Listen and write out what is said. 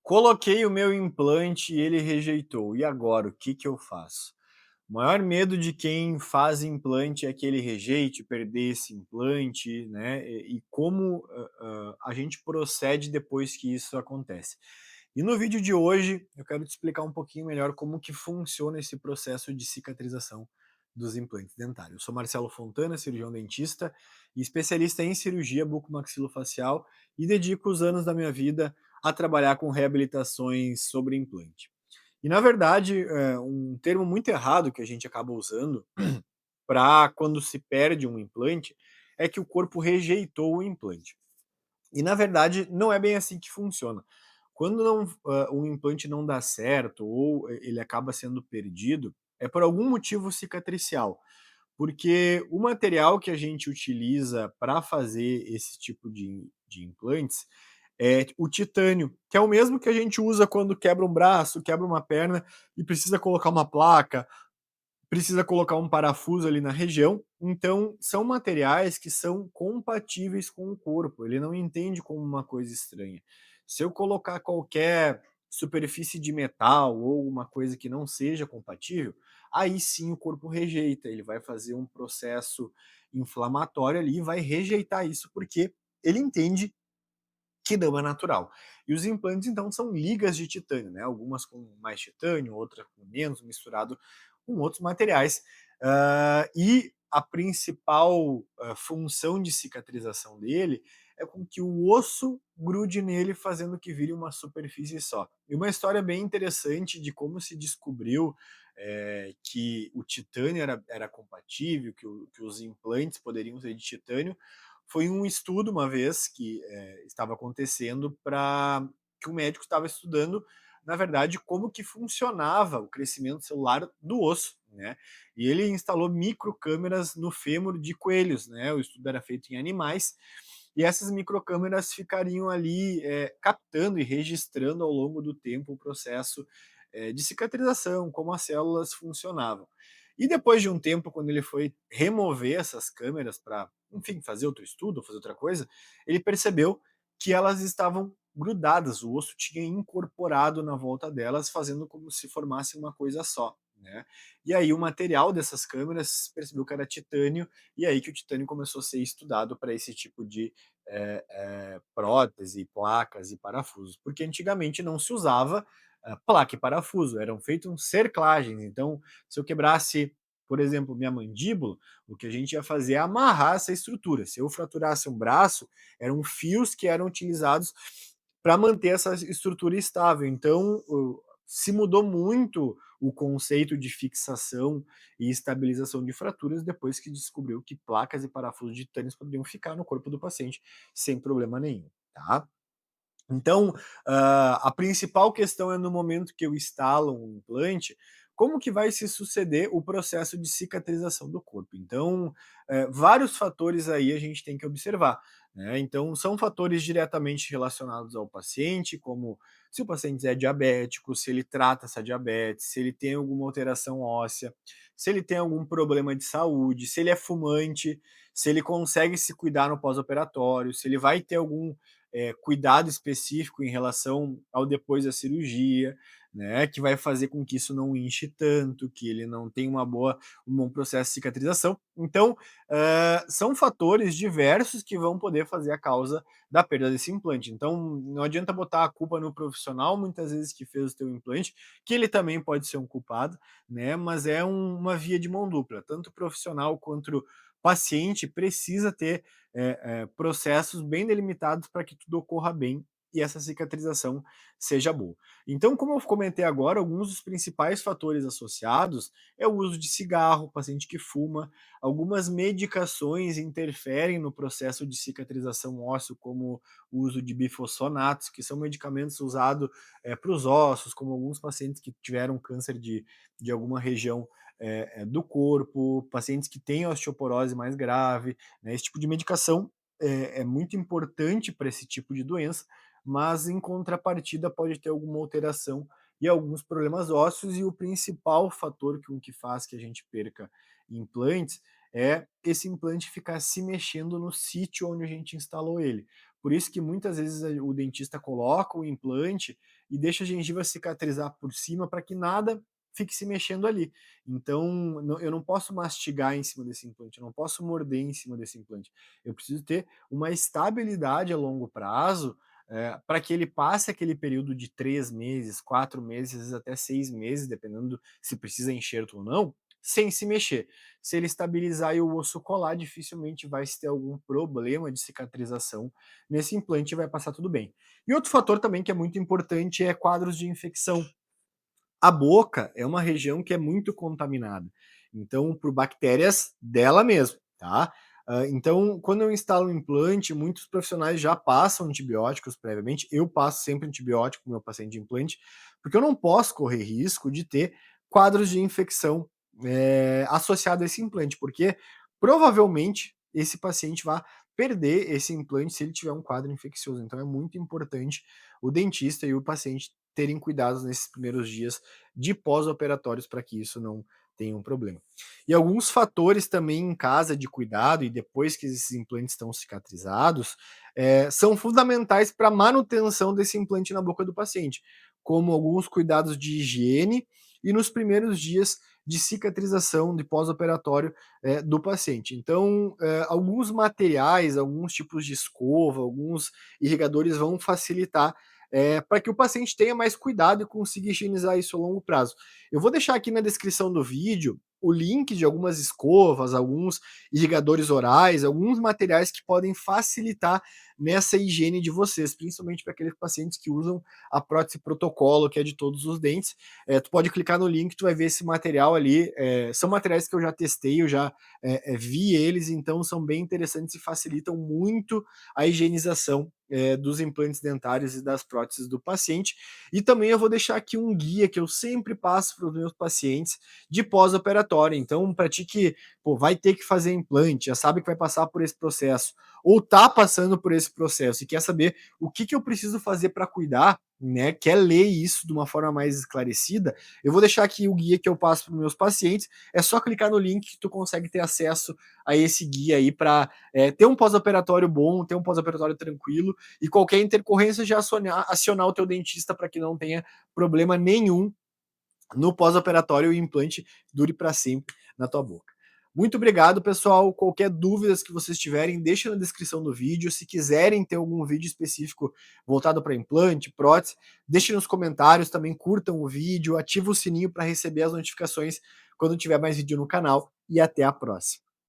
Coloquei o meu implante e ele rejeitou. E agora, o que que eu faço? O maior medo de quem faz implante é que ele rejeite, perder esse implante, né? E como a gente procede depois que isso acontece. E no vídeo de hoje eu quero te explicar um pouquinho melhor como que funciona esse processo de cicatrização dos implantes dentários. Eu sou Marcelo Fontana, cirurgião dentista e especialista em cirurgia bucomaxilofacial e dedico os anos da minha vida a trabalhar com reabilitações sobre implante. E na verdade, um termo muito errado que a gente acaba usando para quando se perde um implante é que o corpo rejeitou o implante. E na verdade não é bem assim que funciona. Quando um implante não dá certo ou ele acaba sendo perdido, é por algum motivo cicatricial. Porque o material que a gente utiliza para fazer esse tipo de implantes é o titânio, que é o mesmo que a gente usa quando quebra um braço, quebra uma perna e precisa colocar uma placa, precisa colocar um parafuso ali na região. Então, são materiais que são compatíveis com o corpo, ele não entende como uma coisa estranha. Se eu colocar qualquer superfície de metal ou uma coisa que não seja compatível, aí sim o corpo rejeita, ele vai fazer um processo inflamatório ali e vai rejeitar isso, porque ele entende que não é natural. E os implantes, então, são ligas de titânio, né? Algumas com mais titânio, outras com menos, misturado com outros materiais. E a principal função de cicatrização dele é com que o osso grude nele, fazendo que vire uma superfície só. E uma história bem interessante de como se descobriu que o titânio era compatível, que os implantes poderiam ser de titânio, foi um estudo uma vez que estava acontecendo para que o médico estava estudando, na verdade, como que funcionava o crescimento celular do osso, né? E ele instalou microcâmeras no fêmur de coelhos, né? O estudo era feito em animais e essas microcâmeras ficariam ali captando e registrando ao longo do tempo o processo de cicatrização, como as células funcionavam. E depois de um tempo, quando ele foi remover essas câmeras para, enfim, fazer outro estudo, fazer outra coisa, ele percebeu que elas estavam grudadas, o osso tinha incorporado na volta delas, fazendo como se formasse uma coisa só, né? E aí o material dessas câmeras percebeu que era titânio, e aí que o titânio começou a ser estudado para esse tipo de prótese, placas e parafusos, porque antigamente não se usava placa e parafuso, eram feitos cerclagens, então se eu quebrasse, por exemplo, minha mandíbula, o que a gente ia fazer é amarrar essa estrutura. Se eu fraturasse um braço, eram fios que eram utilizados para manter essa estrutura estável. Então, se mudou muito o conceito de fixação e estabilização de fraturas depois que descobriu que placas e parafusos de titânio poderiam ficar no corpo do paciente sem problema nenhum, tá? Então, a principal questão é no momento que eu instalo um implante, como que vai se suceder o processo de cicatrização do corpo. Então, vários fatores aí a gente tem que observar, né. Então são fatores diretamente relacionados ao paciente, como se o paciente é diabético, se ele trata essa diabetes, se ele tem alguma alteração óssea, se ele tem algum problema de saúde, se ele é fumante, se ele consegue se cuidar no pós-operatório, se ele vai ter algum cuidado específico em relação ao depois da cirurgia, né, que vai fazer com que isso não inche tanto, que ele não tenha um bom processo de cicatrização. Então, são fatores diversos que vão poder fazer a causa da perda desse implante. Então, não adianta botar a culpa no profissional, muitas vezes, que fez o teu implante, que ele também pode ser um culpado, né, mas é uma via de mão dupla. Tanto o profissional quanto o paciente precisa ter processos bem delimitados para que tudo ocorra bem e essa cicatrização seja boa. Então, como eu comentei agora, alguns dos principais fatores associados é o uso de cigarro, paciente que fuma, algumas medicações interferem no processo de cicatrização ósseo, como o uso de bifosfonatos, que são medicamentos usados para os ossos, como alguns pacientes que tiveram câncer de alguma região do corpo, pacientes que têm osteoporose mais grave, né? Esse tipo de medicação é muito importante para esse tipo de doença, mas em contrapartida pode ter alguma alteração e alguns problemas ósseos, e o principal fator que faz que a gente perca implantes é esse implante ficar se mexendo no sítio onde a gente instalou ele. Por isso que muitas vezes o dentista coloca o implante e deixa a gengiva cicatrizar por cima para que nada fique se mexendo ali. Então, eu não posso mastigar em cima desse implante, eu não posso morder em cima desse implante. Eu preciso ter uma estabilidade a longo prazo, para que ele passe aquele período de 3 meses, 4 meses, às vezes até 6 meses, dependendo se precisa enxerto ou não, sem se mexer. Se ele estabilizar e o osso colar, dificilmente vai se ter algum problema de cicatrização nesse implante e vai passar tudo bem. E outro fator também que é muito importante é quadros de infecção. A boca é uma região que é muito contaminada, então por bactérias dela mesmo, tá? Então, quando eu instalo um implante, muitos profissionais já passam antibióticos previamente. Eu passo sempre antibiótico para o meu paciente de implante, porque eu não posso correr risco de ter quadros de infecção associado a esse implante, porque provavelmente esse paciente vai perder esse implante se ele tiver um quadro infeccioso. Então é muito importante o dentista e o paciente terem cuidados nesses primeiros dias de pós-operatórios para que isso não tenha um problema. E alguns fatores também em casa de cuidado e depois que esses implantes estão cicatrizados, são fundamentais para a manutenção desse implante na boca do paciente, como alguns cuidados de higiene e nos primeiros dias de cicatrização de pós-operatório do paciente. Então, alguns materiais, alguns tipos de escova, alguns irrigadores vão facilitar para que o paciente tenha mais cuidado e consiga higienizar isso a longo prazo. Eu vou deixar aqui na descrição do vídeo o link de algumas escovas, alguns irrigadores orais, alguns materiais que podem facilitar nessa higiene de vocês, principalmente para aqueles pacientes que usam a prótese protocolo, que é de todos os dentes. Tu pode clicar no link, tu vai ver esse material ali. São materiais que eu já testei, eu já vi eles, então são bem interessantes e facilitam muito a higienização dos implantes dentários e das próteses do paciente. E também eu vou deixar aqui um guia que eu sempre passo para os meus pacientes de pós-operatório. Então, para ti que vai ter que fazer implante, já sabe que vai passar por esse processo, ou tá passando por esse processo e quer saber o que eu preciso fazer para cuidar, né? Quer ler isso de uma forma mais esclarecida, eu vou deixar aqui o guia que eu passo para os meus pacientes. É só clicar no link que tu consegue ter acesso a esse guia aí para ter um pós-operatório bom, ter um pós-operatório tranquilo e qualquer intercorrência já acionar o teu dentista para que não tenha problema nenhum no pós-operatório e o implante dure para sempre na tua boca. Muito obrigado, pessoal. Qualquer dúvidas que vocês tiverem, deixa na descrição do vídeo. Se quiserem ter algum vídeo específico voltado para implante, prótese, deixe nos comentários. Também curtam o vídeo, ativa o sininho para receber as notificações quando tiver mais vídeo no canal. E até a próxima.